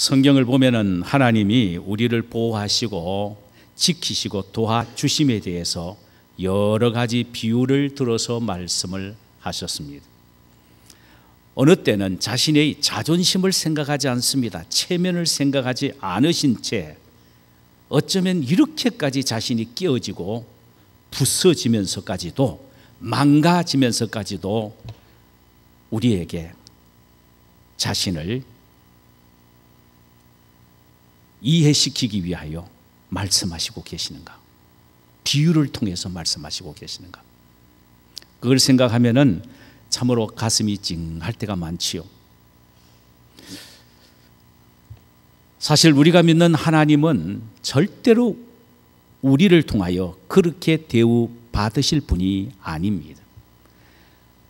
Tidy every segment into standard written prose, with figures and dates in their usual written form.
성경을 보면은 하나님이 우리를 보호하시고 지키시고 도와주심에 대해서 여러 가지 비유를 들어서 말씀을 하셨습니다. 어느 때는 자신의 자존심을 생각하지 않습니다. 체면을 생각하지 않으신 채 어쩌면 이렇게까지 자신이 깨어지고 부서지면서까지도 망가지면서까지도 우리에게 자신을 이해시키기 위하여 말씀하시고 계시는가? 비유를 통해서 말씀하시고 계시는가? 그걸 생각하면은 참으로 가슴이 찡할 때가 많지요. 사실 우리가 믿는 하나님은 절대로 우리를 통하여 그렇게 대우받으실 분이 아닙니다.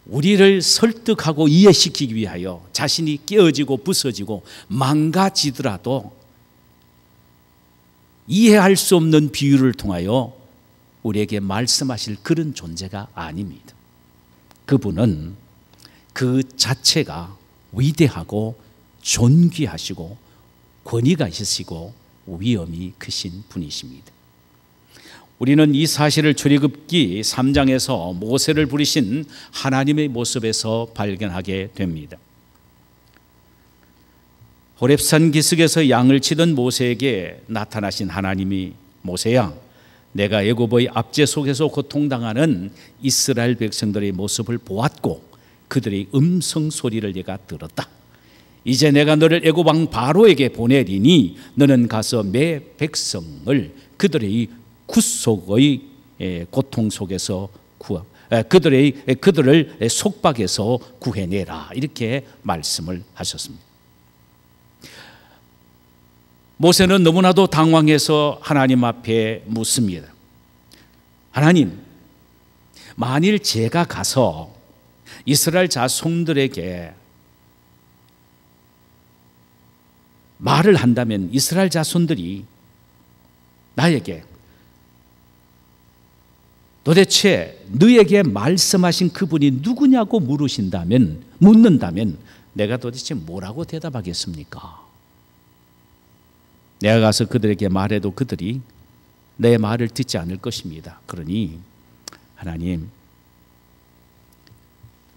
우리를 설득하고 이해시키기 위하여 자신이 깨어지고 부서지고 망가지더라도 이해할 수 없는 비유를 통하여 우리에게 말씀하실 그런 존재가 아닙니다. 그분은 그 자체가 위대하고 존귀하시고 권위가 있으시고 위엄이 크신 분이십니다. 우리는 이 사실을 출애굽기 3장에서 모세를 부르신 하나님의 모습에서 발견하게 됩니다. 호렙산 기슭에서 양을 치던 모세에게 나타나신 하나님이 모세야, 내가 애굽의 압제 속에서 고통당하는 이스라엘 백성들의 모습을 보았고 그들의 음성 소리를 내가 들었다. 이제 내가 너를 애굽 왕 바로에게 보내리니 너는 가서 내 백성을 그들의 구속의 고통 속에서 그들을 속박에서 구해내라. 이렇게 말씀을 하셨습니다. 모세는 너무나도 당황해서 하나님 앞에 묻습니다. 하나님, 만일 제가 가서 이스라엘 자손들에게 말을 한다면 이스라엘 자손들이 나에게 도대체 너에게 말씀하신 그분이 누구냐고 묻는다면 내가 도대체 뭐라고 대답하겠습니까? 내가 가서 그들에게 말해도 그들이 내 말을 듣지 않을 것입니다. 그러니 하나님,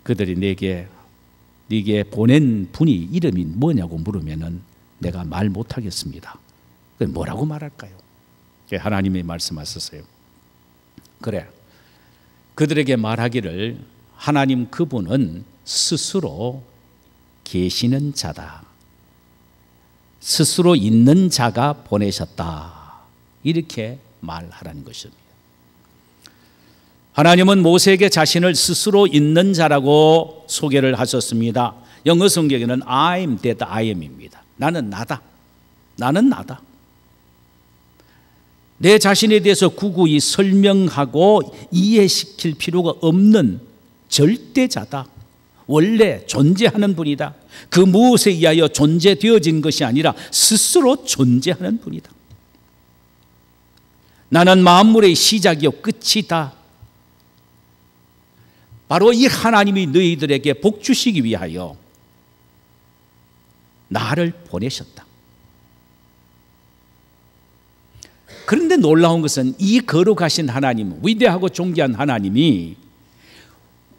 그들이 네게 보낸 분이 이름이 뭐냐고 물으면은 내가 말 못하겠습니다. 뭐라고 말할까요? 하나님이 말씀하셨어요. 그래, 그들에게 말하기를 하나님 그분은 스스로 계시는 자다. 스스로 있는 자가 보내셨다. 이렇게 말하라는 것입니다. 하나님은 모세에게 자신을 스스로 있는 자라고 소개를 하셨습니다. 영어 성경에는 I'm that I am입니다. 나는 나다. 나는 나다. 내 자신에 대해서 구구이 설명하고 이해시킬 필요가 없는 절대자다. 원래 존재하는 분이다. 그 무엇에 의하여 존재되어진 것이 아니라 스스로 존재하는 분이다. 나는 만물의 시작이요 끝이다. 바로 이 하나님이 너희들에게 복 주시기 위하여 나를 보내셨다. 그런데 놀라운 것은 이 거룩하신 하나님, 위대하고 존귀한 하나님이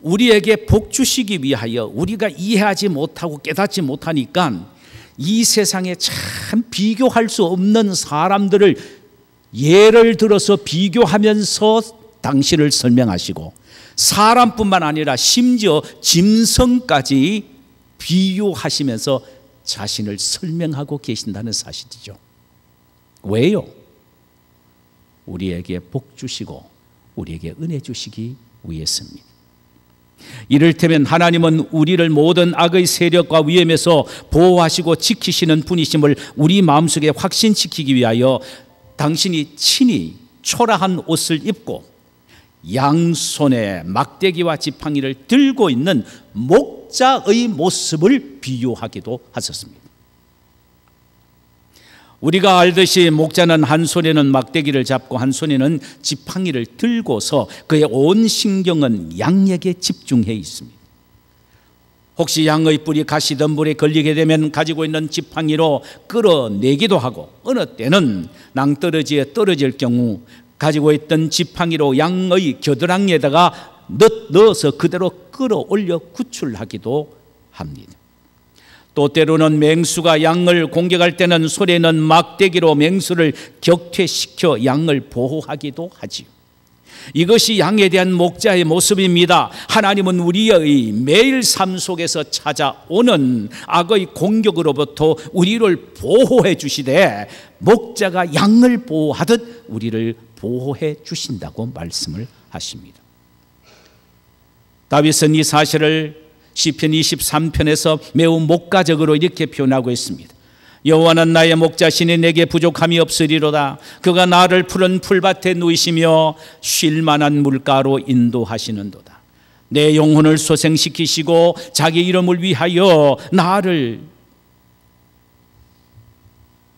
우리에게 복 주시기 위하여 우리가 이해하지 못하고 깨닫지 못하니까 이 세상에 참 비교할 수 없는 사람들을 예를 들어서 비교하면서 당신을 설명하시고, 사람뿐만 아니라 심지어 짐승까지 비유하시면서 자신을 설명하고 계신다는 사실이죠. 왜요? 우리에게 복 주시고 우리에게 은혜 주시기 위해서입니다. 이를테면 하나님은 우리를 모든 악의 세력과 위험에서 보호하시고 지키시는 분이심을 우리 마음속에 확신시키기 위하여 당신이 친히 초라한 옷을 입고 양손에 막대기와 지팡이를 들고 있는 목자의 모습을 비유하기도 하셨습니다. 우리가 알듯이 목자는 한 손에는 막대기를 잡고 한 손에는 지팡이를 들고서 그의 온 신경은 양에게 집중해 있습니다. 혹시 양의 뿔이 가시덤불에 걸리게 되면 가지고 있는 지팡이로 끌어내기도 하고, 어느 때는 낭떠러지에 떨어질 경우 가지고 있던 지팡이로 양의 겨드랑이에다가 넣어서 그대로 끌어올려 구출하기도 합니다. 또 때로는 맹수가 양을 공격할 때는 소리는 막대기로 맹수를 격퇴시켜 양을 보호하기도 하지요. 이것이 양에 대한 목자의 모습입니다. 하나님은 우리의 매일 삶 속에서 찾아오는 악의 공격으로부터 우리를 보호해 주시되, 목자가 양을 보호하듯 우리를 보호해 주신다고 말씀을 하십니다. 다윗은 이 사실을 시편 23편에서 매우 목가적으로 이렇게 표현하고 있습니다. 여호와는 나의 목자시니 내게 부족함이 없으리로다. 그가 나를 푸른 풀밭에 누이시며 쉴 만한 물가로 인도하시는도다. 내 영혼을 소생시키시고 자기 이름을 위하여 나를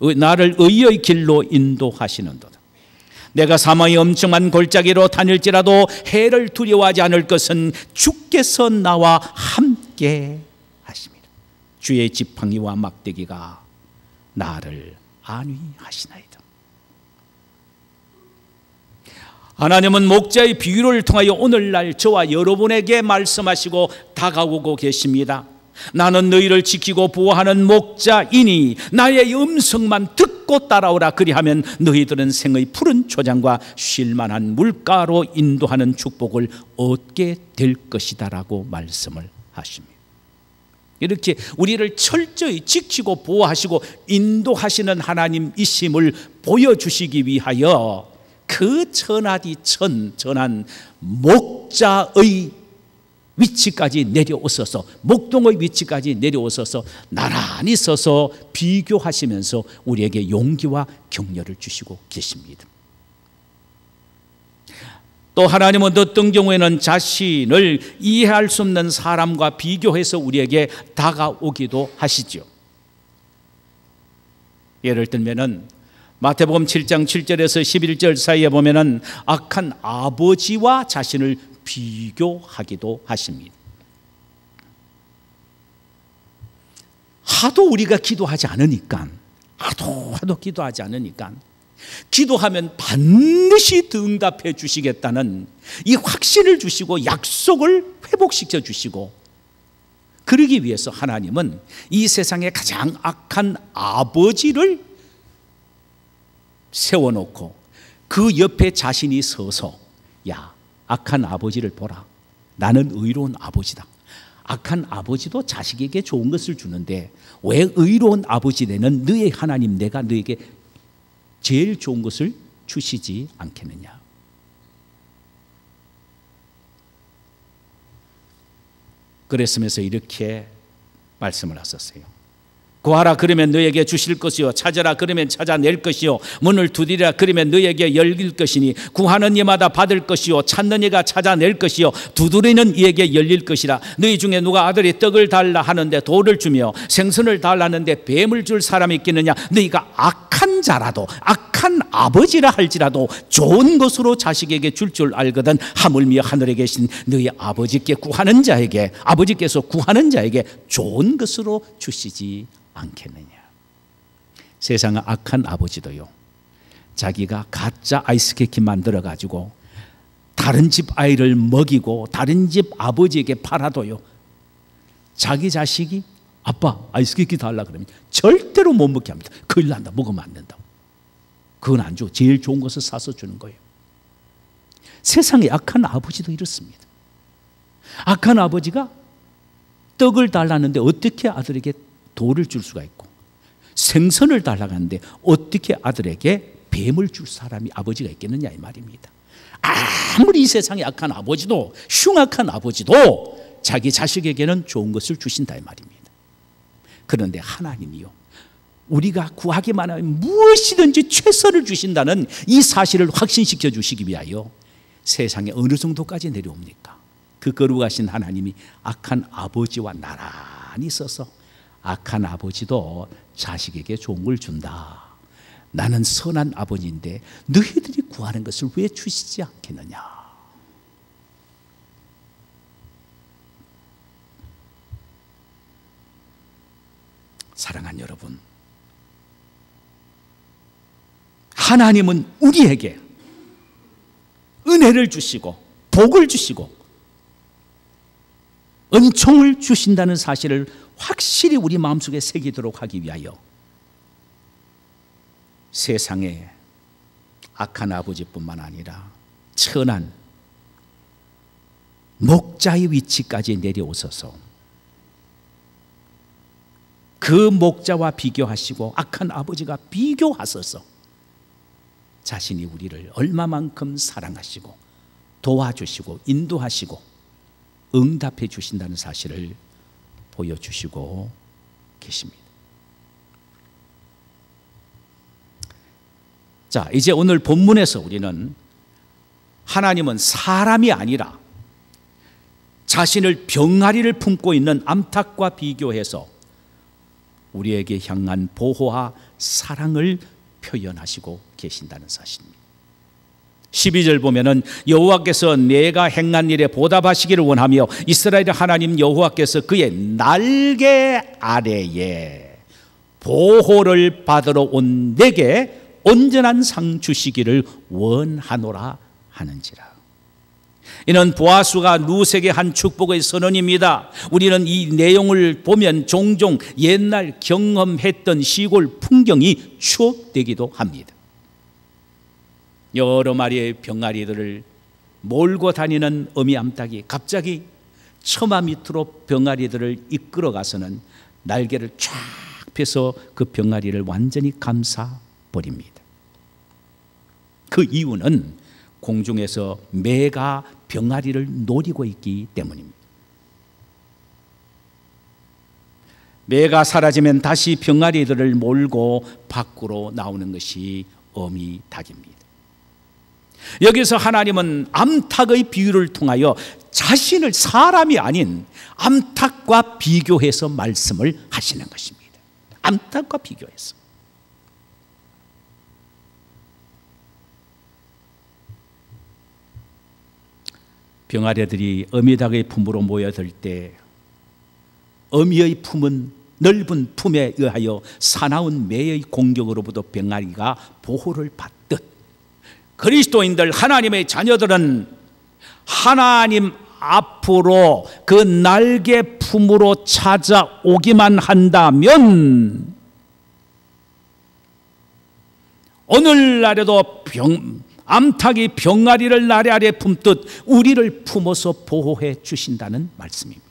의의 길로 인도하시는도다. 내가 사망의 엄청한 골짜기로 다닐지라도 해를 두려워하지 않을 것은 주께서 나와 함께 하십니다. 주의 지팡이와 막대기가 나를 안위하시나이다. 하나님은 목자의 비유를 통하여 오늘날 저와 여러분에게 말씀하시고 다가오고 계십니다. 나는 너희를 지키고 보호하는 목자이니 나의 음성만 듣고 따라오라. 그리하면 너희들은 생의 푸른 초장과 쉴만한 물가로 인도하는 축복을 얻게 될 것이다 라고 말씀을 하십니다. 이렇게 우리를 철저히 지키고 보호하시고 인도하시는 하나님이심을 보여주시기 위하여 그 천한 목자의 위치까지 내려오셔서, 목동의 위치까지 내려오셔서 나란히 서서 비교하시면서 우리에게 용기와 격려를 주시고 계십니다. 또 하나님은 어떤 경우에는 자신을 이해할 수 없는 사람과 비교해서 우리에게 다가오기도 하시죠. 예를 들면은 마태복음 7장 7절에서 11절 사이에 보면은 악한 아버지와 자신을 비교하기도 하십니다. 하도 우리가 기도하지 않으니까, 하도 기도하지 않으니까, 기도하면 반드시 응답해 주시겠다는 이 확신을 주시고 약속을 회복시켜 주시고, 그러기 위해서 하나님은 이 세상에 가장 악한 아버지를 세워놓고 그 옆에 자신이 서서, 야, 악한 아버지를 보라. 나는 의로운 아버지다. 악한 아버지도 자식에게 좋은 것을 주는데 왜 의로운 아버지 되는 너의 하나님 내가 너에게 제일 좋은 것을 주시지 않겠느냐. 그랬으면서 이렇게 말씀을 하셨어요. 구하라 그러면 너에게 주실 것이요, 찾아라 그러면 찾아낼 것이요, 문을 두드리라 그러면 너에게 열릴 것이니 구하는 이마다 받을 것이요, 찾는 이가 찾아낼 것이요, 두드리는 이에게 열릴 것이라. 너희 중에 누가 아들이 떡을 달라 하는데 돌을 주며 생선을 달라는데 뱀을 줄 사람이 있겠느냐. 너희가 악한 자라도, 악한 아버지라 할지라도 좋은 것으로 자식에게 줄 알거든 하물며 하늘에 계신 너희 아버지께서 구하는 자에게 좋은 것으로 주시지 않겠느냐. 세상의 악한 아버지도요, 자기가 가짜 아이스케이크 만들어 가지고 다른 집 아이를 먹이고 다른 집 아버지에게 팔아도요, 자기 자식이 아빠 아이스케이크 달라 그러면 절대로 못 먹게 합니다. 큰일 난다, 먹으면 안 된다. 그건 안 줘. 제일 좋은 것을 사서 주는 거예요. 세상의 악한 아버지도 이렇습니다. 악한 아버지가 떡을 달라는데 어떻게 아들에게 돌을 줄 수가 있고, 생선을 달라고 하는데 어떻게 아들에게 뱀을 줄 사람이 아버지가 있겠느냐 이 말입니다. 아무리 이 세상에 악한 아버지도, 흉악한 아버지도 자기 자식에게는 좋은 것을 주신다 이 말입니다. 그런데 하나님이요, 우리가 구하기만 하면 무엇이든지 최선을 주신다는 이 사실을 확신시켜 주시기 위하여 세상에 어느 정도까지 내려옵니까? 그 거룩하신 하나님이 악한 아버지와 나란히 서서 악한 아버지도 자식에게 좋은 걸 준다. 나는 선한 아버지인데 너희들이 구하는 것을 왜 주시지 않겠느냐. 사랑하는 여러분, 하나님은 우리에게 은혜를 주시고 복을 주시고 은총을 주신다는 사실을 확실히 우리 마음속에 새기도록 하기 위하여 세상에 악한 아버지뿐만 아니라 천한 목자의 위치까지 내려오셔서 그 목자와 비교하시고 악한 아버지가 비교하셔서 자신이 우리를 얼마만큼 사랑하시고 도와주시고 인도하시고 응답해 주신다는 사실을 보여주시고 계십니다. 자, 이제 오늘 본문에서 우리는 하나님은 사람이 아니라 자신을 병아리를 품고 있는 암탉과 비교해서 우리에게 향한 보호와 사랑을 표현하시고 계신다는 사실입니다. 12절 보면은 여호와께서 내가 행한 일에 보답하시기를 원하며 이스라엘 하나님 여호와께서 그의 날개 아래에 보호를 받으러 온 내게 온전한 상 주시기를 원하노라 하는지라. 이는 보아스가 룻에게 한 축복의 선언입니다. 우리는 이 내용을 보면 종종 옛날 경험했던 시골 풍경이 추억되기도 합니다. 여러 마리의 병아리들을 몰고 다니는 어미 암탉이 갑자기 처마 밑으로 병아리들을 이끌어 가서는 날개를 쫙 펴서 그 병아리를 완전히 감싸버립니다. 그 이유는 공중에서 매가 병아리를 노리고 있기 때문입니다. 매가 사라지면 다시 병아리들을 몰고 밖으로 나오는 것이 어미 닭입니다. 여기서 하나님은 암탉의 비유를 통하여 자신을 사람이 아닌 암탉과 비교해서 말씀을 하시는 것입니다. 암탉과 비교해서. 병아리들이 어미닭의 품으로 모여들 때 어미의 품은 넓은 품에 의하여 사나운 매의 공격으로부터 병아리가 보호를 받듯 그리스도인들 하나님의 자녀들은 하나님 앞으로 그 날개 품으로 찾아오기만 한다면 오늘날에도 암탉이 병아리를 나래 아래 품듯 우리를 품어서 보호해 주신다는 말씀입니다.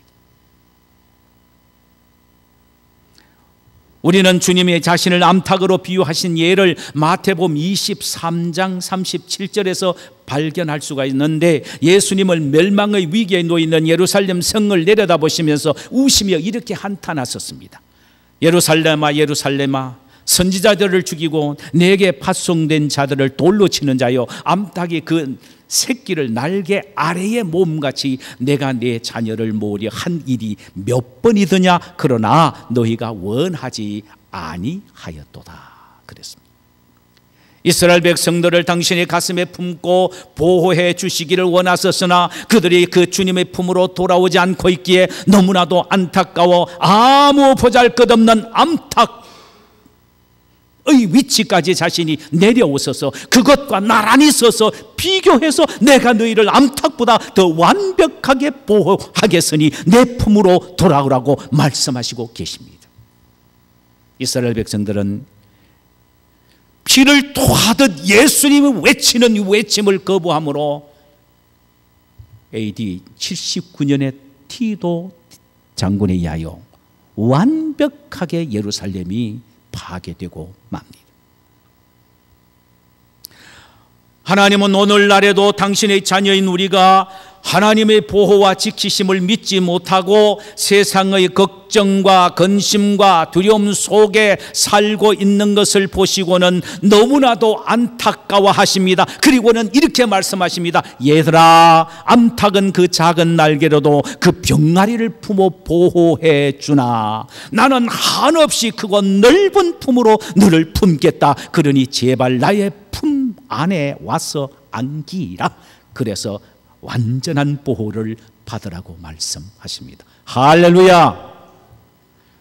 우리는 주님의 자신을 암탉으로 비유하신 예를 마태복음 23장 37절에서 발견할 수가 있는데 예수님을 멸망의 위기에 놓이는 예루살렘 성을 내려다보시면서 우시며 이렇게 한탄하셨습니다. 예루살렘아 예루살렘아 선지자들을 죽이고 내게 파송된 자들을 돌로 치는 자여 암탉이 그 새끼를 날개 아래에 몸같이 내가 내 자녀를 모으려 한 일이 몇 번이더냐 그러나 너희가 원하지 아니하였도다 그랬습니다. 이스라엘 백성들을 당신의 가슴에 품고 보호해 주시기를 원하셨으나 그들이 그 주님의 품으로 돌아오지 않고 있기에 너무나도 안타까워 아무 보잘것없는 암탉 의 위치까지 자신이 내려오셔서 그것과 나란히 서서 비교해서 내가 너희를 암탉보다 더 완벽하게 보호하겠으니 내 품으로 돌아오라고 말씀하시고 계십니다. 이스라엘 백성들은 피를 토하듯 예수님을 외치는 외침을 거부함으로 AD 79년에 티도 장군에 의하여 완벽하게 예루살렘이 파괴되고 맙니다. 하나님은 오늘날에도 당신의 자녀인 우리가 하나님의 보호와 지키심을 믿지 못하고 세상의 걱정과 근심과 두려움 속에 살고 있는 것을 보시고는 너무나도 안타까워하십니다. 그리고는 이렇게 말씀하십니다. 얘들아, 암탉은 그 작은 날개로도 그 병아리를 품어 보호해 주나 나는 한없이 크고 넓은 품으로 너를 품겠다. 그러니 제발 나의 품 안에 와서 안기라. 그래서 완전한 보호를 받으라고 말씀하십니다. 할렐루야.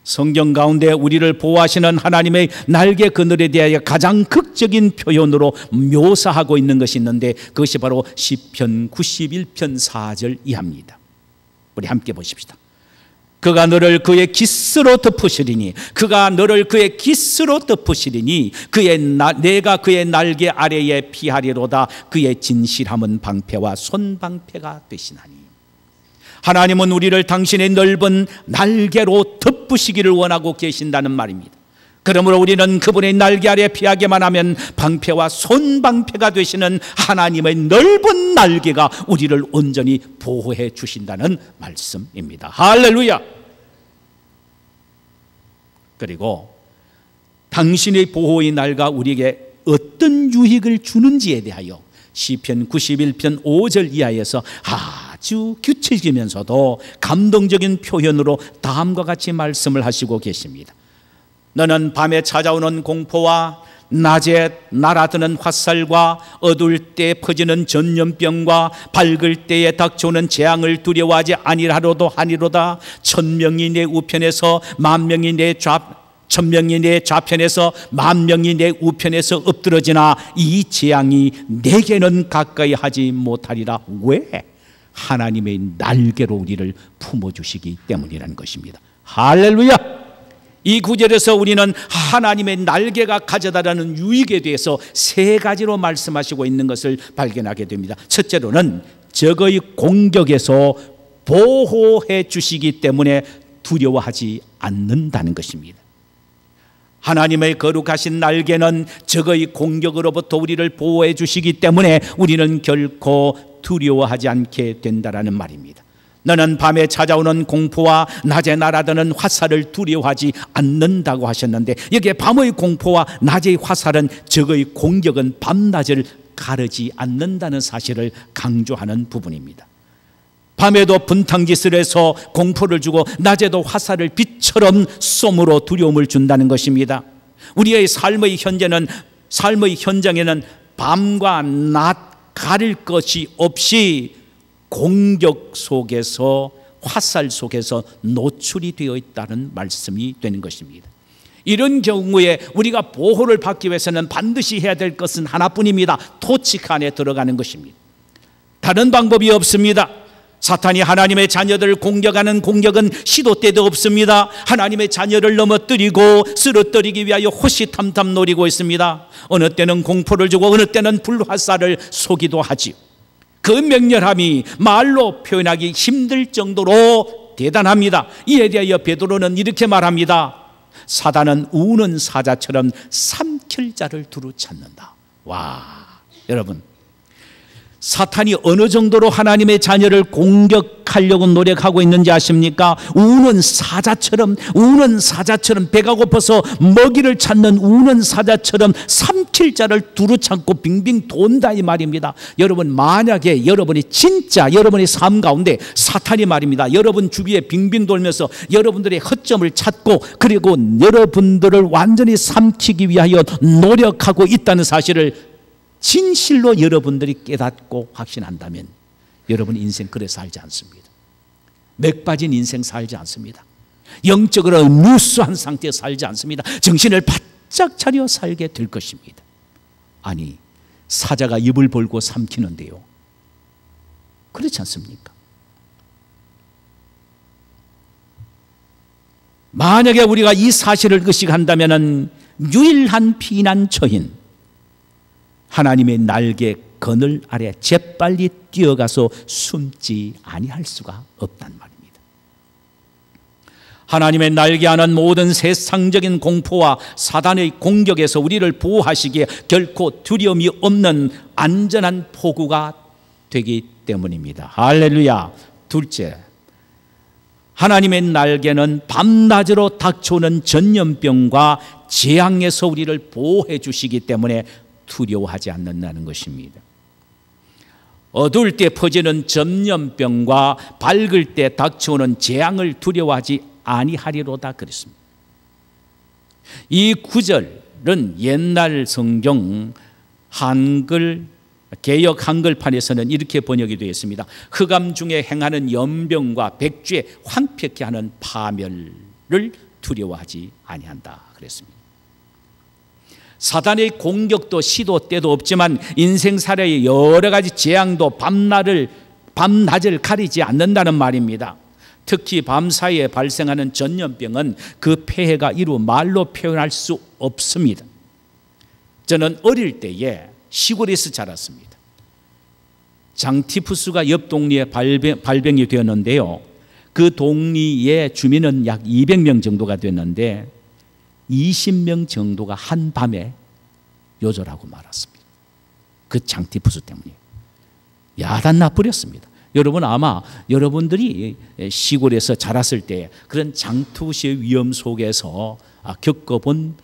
성경 가운데 우리를 보호하시는 하나님의 날개 그늘에 대하여 가장 극적인 표현으로 묘사하고 있는 것이 있는데, 그것이 바로 시편 91편 4절 이하입니다. 우리 함께 보십시다. 그가 너를 그의 깃으로 덮으시리니, 그가 너를 그의 깃으로 덮으시리니 내가 그의 날개 아래에 피하리로다. 그의 진실함은 방패와 손방패가 되시나니. 하나님은 우리를 당신의 넓은 날개로 덮으시기를 원하고 계신다는 말입니다. 그러므로 우리는 그분의 날개 아래 피하기만 하면 방패와 손방패가 되시는 하나님의 넓은 날개가 우리를 온전히 보호해 주신다는 말씀입니다. 할렐루야. 그리고 당신의 보호의 날개가 우리에게 어떤 유익을 주는지에 대하여 시편 91편 5절 이하에서 아주 규칙이면서도 감동적인 표현으로 다음과 같이 말씀을 하시고 계십니다. 너는 밤에 찾아오는 공포와 낮에 날아드는 화살과 어두울 때 퍼지는 전염병과 밝을 때에 닥쳐오는 재앙을 두려워하지 아니하로도 하니로다. 천명이 내 우편에서 만명이 내 천명이 내 좌편에서 만명이 내 우편에서 엎드러지나 이 재앙이 내게는 가까이 하지 못하리라. 왜? 하나님의 날개로 우리를 품어주시기 때문이라는 것입니다. 할렐루야. 이 구절에서 우리는 하나님의 날개가 가져다라는 유익에 대해서 세 가지로 말씀하시고 있는 것을 발견하게 됩니다. 첫째로는 적의 공격에서 보호해 주시기 때문에 두려워하지 않는다는 것입니다. 하나님의 거룩하신 날개는 적의 공격으로부터 우리를 보호해 주시기 때문에 우리는 결코 두려워하지 않게 된다는 말입니다. 너는 밤에 찾아오는 공포와 낮에 날아드는 화살을 두려워하지 않는다고 하셨는데, 여기에 밤의 공포와 낮의 화살은 적의 공격은 밤낮을 가르지 않는다는 사실을 강조하는 부분입니다. 밤에도 분탕짓을 해서 공포를 주고 낮에도 화살을 빛처럼 쏘므로 두려움을 준다는 것입니다. 우리의 삶의 현장에는 밤과 낮 가릴 것이 없이 공격 속에서, 화살 속에서 노출이 되어 있다는 말씀이 되는 것입니다. 이런 경우에 우리가 보호를 받기 위해서는 반드시 해야 될 것은 하나뿐입니다. 토치카 안에 들어가는 것입니다. 다른 방법이 없습니다. 사탄이 하나님의 자녀들을 공격하는 공격은 시도 때도 없습니다. 하나님의 자녀를 넘어뜨리고 쓰러뜨리기 위하여 호시탐탐 노리고 있습니다. 어느 때는 공포를 주고 어느 때는 불화살을 쏘기도 하지요. 그 맹렬함이 말로 표현하기 힘들 정도로 대단합니다. 이에 대하여 베드로는 이렇게 말합니다. 사단은 우는 사자처럼 삼킬 자를 두루 찾는다. 와, 여러분, 사탄이 어느 정도로 하나님의 자녀를 공격하려고 노력하고 있는지 아십니까? 우는 사자처럼 배가 고파서 먹이를 찾는 우는 사자처럼 삼킬 자를 두루 찾고 빙빙 돈다 이 말입니다. 여러분, 만약에 여러분이 진짜 여러분의 삶 가운데 사탄이 말입니다, 여러분 주위에 빙빙 돌면서 여러분들의 허점을 찾고 그리고 여러분들을 완전히 삼키기 위하여 노력하고 있다는 사실을 진실로 여러분들이 깨닫고 확신한다면 여러분 인생 그래 살지 않습니다. 맥 빠진 인생 살지 않습니다. 영적으로 누수한 상태에 살지 않습니다. 정신을 바짝 차려 살게 될 것입니다. 아니, 사자가 입을 벌고 삼키는데요, 그렇지 않습니까? 만약에 우리가 이 사실을 의식한다면 유일한 피난처인 하나님의 날개 그늘 아래 재빨리 뛰어가서 숨지 아니할 수가 없단 말입니다. 하나님의 날개 안은 모든 세상적인 공포와 사단의 공격에서 우리를 보호하시기에 결코 두려움이 없는 안전한 포구가 되기 때문입니다. 할렐루야. 둘째, 하나님의 날개는 밤낮으로 닥쳐오는 전염병과 재앙에서 우리를 보호해 주시기 때문에 두려워하지 않는다는 것입니다. 어두울 때 퍼지는 전염병과 밝을 때 닥쳐오는 재앙을 두려워하지 아니하리로다 그랬습니다. 이 구절은 옛날 성경 한글 개역 한글판에서는 이렇게 번역이 되어 있습니다. 흑암 중에 행하는 연병과 백주에 황폐케 하는 파멸을 두려워하지 아니한다 그랬습니다. 사단의 공격도 시도 때도 없지만 인생살이의 여러 가지 재앙도 밤낮을 가리지 않는다는 말입니다. 특히 밤사이에 발생하는 전염병은 그 폐해가 이루 말로 표현할 수 없습니다. 저는 어릴 때에 시골에서 자랐습니다. 장티푸스가 옆 동리에 발병이 되었는데요, 그 동리의 주민은 약 200명 정도가 됐는데 20명 정도가 한밤에 요절하고 말았습니다. 그 장티푸스 때문에 야단나 버렸습니다. 여러분, 아마 여러분들이 시골에서 자랐을 때 그런 장투시의 위험 속에서 겪어본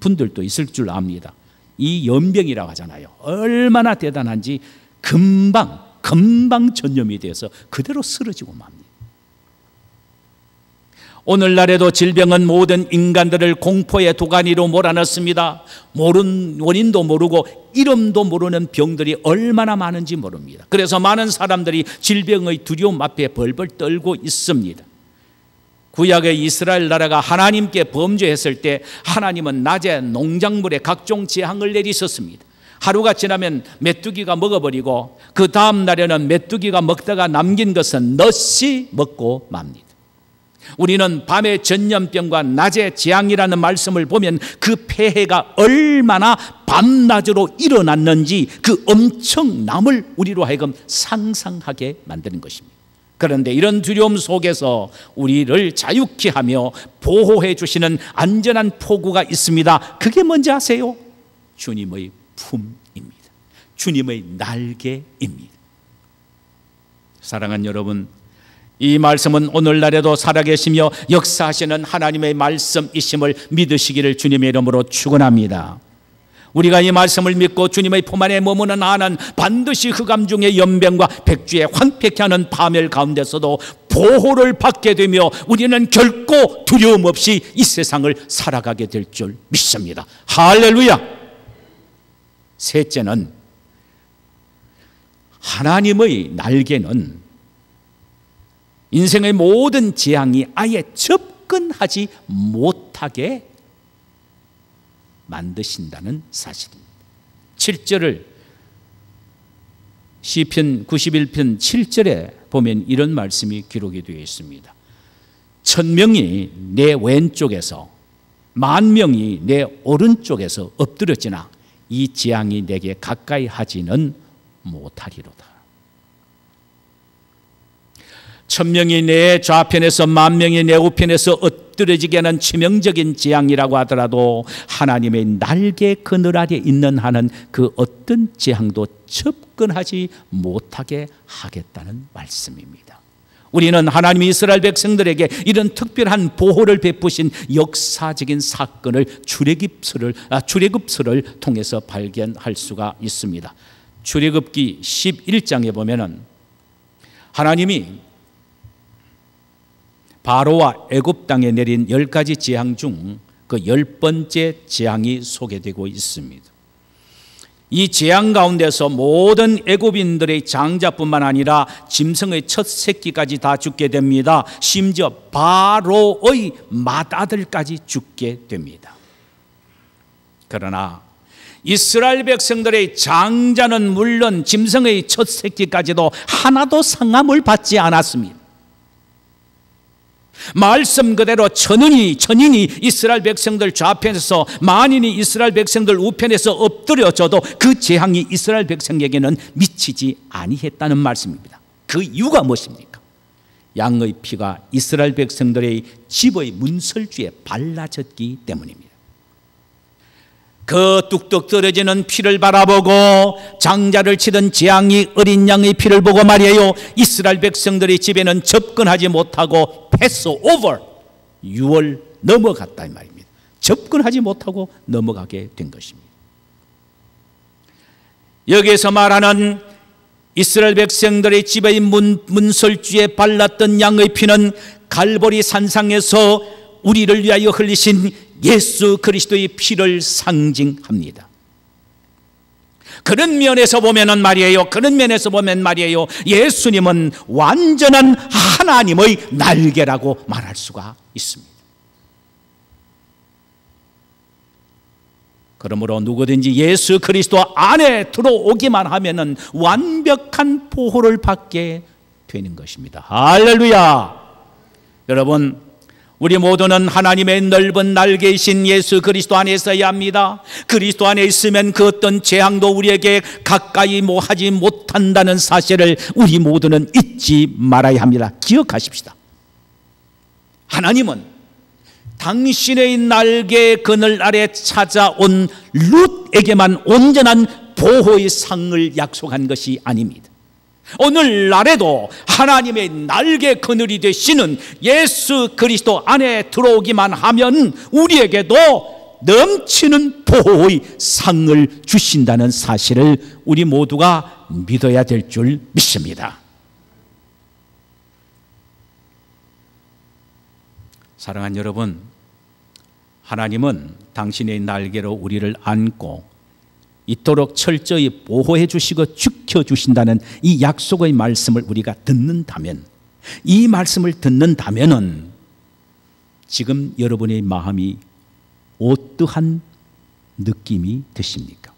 분들도 있을 줄 압니다. 이 연병이라고 하잖아요. 얼마나 대단한지 금방 전염이 돼서 그대로 쓰러지고 맙니다. 오늘날에도 질병은 모든 인간들을 공포의 도가니로 몰아넣습니다. 모르는 원인도 모르고 이름도 모르는 병들이 얼마나 많은지 모릅니다. 그래서 많은 사람들이 질병의 두려움 앞에 벌벌 떨고 있습니다. 구약의 이스라엘 나라가 하나님께 범죄했을 때 하나님은 낮에 농작물에 각종 재앙을 내리셨습니다. 하루가 지나면 메뚜기가 먹어버리고 그 다음 날에는 메뚜기가 먹다가 남긴 것은 넛이 먹고 맙니다. 우리는 밤의 전염병과 낮의 재앙이라는 말씀을 보면 그 폐해가 얼마나 밤낮으로 일어났는지 그 엄청남을 우리로 하여금 상상하게 만드는 것입니다. 그런데 이런 두려움 속에서 우리를 자유케 하며 보호해 주시는 안전한 포구가 있습니다. 그게 뭔지 아세요? 주님의 품입니다. 주님의 날개입니다. 사랑하는 여러분, 이 말씀은 오늘날에도 살아계시며 역사하시는 하나님의 말씀이심을 믿으시기를 주님의 이름으로 축원합니다. 우리가 이 말씀을 믿고 주님의 품 안에 머무는 한은 반드시 흑암 중의 연병과 백주의 황폐케 하는 파멸 가운데서도 보호를 받게 되며 우리는 결코 두려움 없이 이 세상을 살아가게 될 줄 믿습니다. 할렐루야. 셋째는, 하나님의 날개는 인생의 모든 재앙이 아예 접근하지 못하게 만드신다는 사실입니다. 7절을 시편 91편 7절에 보면 이런 말씀이 기록이 되어 있습니다. 1000명이 내 왼쪽에서 10,000명이 내 오른쪽에서 엎드려지나 이 재앙이 내게 가까이 하지는 못하리로다. 1000명이 내 좌편에서 10,000명이 내 우편에서 엎드려지게 하는 치명적인 재앙이라고 하더라도 하나님의 날개 그늘 아래 있는 한은 그 어떤 재앙도 접근하지 못하게 하겠다는 말씀입니다. 우리는 하나님이 이스라엘 백성들에게 이런 특별한 보호를 베푸신 역사적인 사건을 출애굽서를 통해서 발견할 수가 있습니다. 출애굽기 11장에 보면은 하나님이 바로와 애굽 땅에 내린 10가지 재앙 중 그 10번째 재앙이 소개되고 있습니다. 이 재앙 가운데서 모든 애굽인들의 장자뿐만 아니라 짐승의 첫 새끼까지 다 죽게 됩니다. 심지어 바로의 맏아들까지 죽게 됩니다. 그러나 이스라엘 백성들의 장자는 물론 짐승의 첫 새끼까지도 하나도 상함을 받지 않았습니다. 말씀 그대로 천인이 이스라엘 백성들 좌편에서 만인이 이스라엘 백성들 우편에서 엎드려져도 그 재앙이 이스라엘 백성에게는 미치지 아니했다는 말씀입니다. 그 이유가 무엇입니까? 양의 피가 이스라엘 백성들의 집의 문설주에 발라졌기 때문입니다. 그 뚝뚝 떨어지는 피를 바라보고 장자를 치던 재앙이 어린 양의 피를 보고 말이에요, 이스라엘 백성들의 집에는 접근하지 못하고 패스 오버, 유월 넘어갔다 이 말입니다. 접근하지 못하고 넘어가게 된 것입니다. 여기에서 말하는 이스라엘 백성들의 집의 문설주에 발랐던 양의 피는 갈보리 산상에서 우리를 위하여 흘리신 예수 그리스도의 피를 상징합니다. 그런 면에서 보면 말이에요, 예수님은 완전한 하나님의 날개라고 말할 수가 있습니다. 그러므로 누구든지 예수 그리스도 안에 들어오기만 하면은 완벽한 보호를 받게 되는 것입니다. 할렐루야! 여러분, 우리 모두는 하나님의 넓은 날개이신 예수 그리스도 안에 있어야 합니다. 그리스도 안에 있으면 그 어떤 재앙도 우리에게 가까이 하지 못한다는 사실을 우리 모두는 잊지 말아야 합니다. 기억하십시다. 하나님은 당신의 날개 그늘 아래 찾아온 룻에게만 온전한 보호의 상을 약속한 것이 아닙니다. 오늘날에도 하나님의 날개 그늘이 되시는 예수 그리스도 안에 들어오기만 하면 우리에게도 넘치는 보호의 상을 주신다는 사실을 우리 모두가 믿어야 될 줄 믿습니다. 사랑하는 여러분, 하나님은 당신의 날개로 우리를 안고 이토록 철저히 보호해 주시고 지켜주신다는 이 약속의 말씀을 우리가 듣는다면, 이 말씀을 듣는다면은 지금 여러분의 마음이 어떠한 느낌이 드십니까?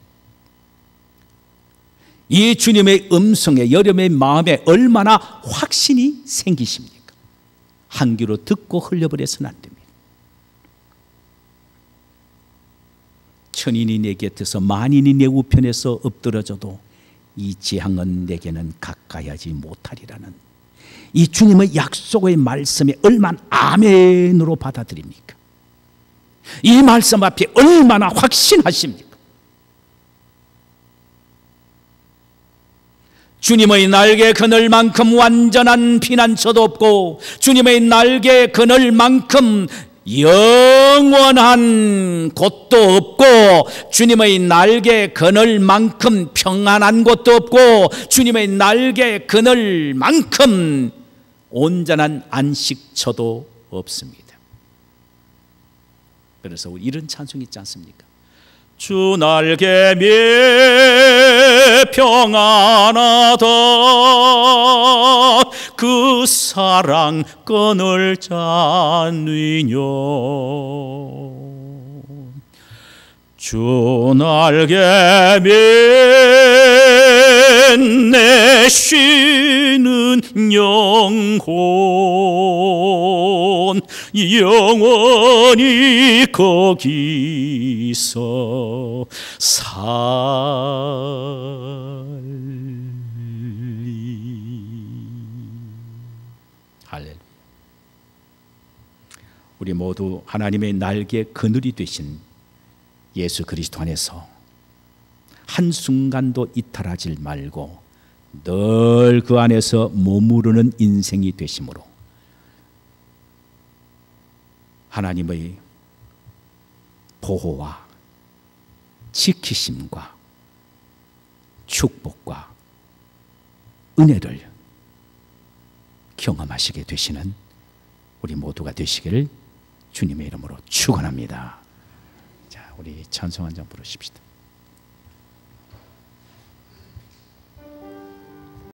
이 주님의 음성에 여러분의 마음에 얼마나 확신이 생기십니까? 한 귀로 듣고 흘려버려서는 안 됩니다. 천인이 내 곁에서 만인이 내 우편에서 엎드러져도 이 재앙은 내게는 가까이 하지 못하리라는 이 주님의 약속의 말씀에 얼마나 아멘으로 받아들입니까? 이 말씀 앞에 얼마나 확신하십니까? 주님의 날개 그늘만큼 완전한 피난처도 없고, 주님의 날개 그늘만큼 영원한 곳도 없고, 주님의 날개 그늘만큼 평안한 곳도 없고, 주님의 날개 그늘만큼 온전한 안식처도 없습니다. 그래서 이런 찬송이 있지 않습니까? 주 날개에 평안하다 그 사랑 끈을 잡으며, 주 날개에 내 쉬는 영혼 영원히 거기서 할렐루야. 우리 모두 하나님의 날개 그늘이 되신 예수 그리스도 안에서 한순간도 이탈하지 말고 늘 그 안에서 머무르는 인생이 되심으로 하나님의 보호와 지키심과 축복과 은혜를 경험하시게 되시는 우리 모두가 되시기를 주님의 이름으로 축원합니다. 자, 우리 찬송 한 장 부르십시다.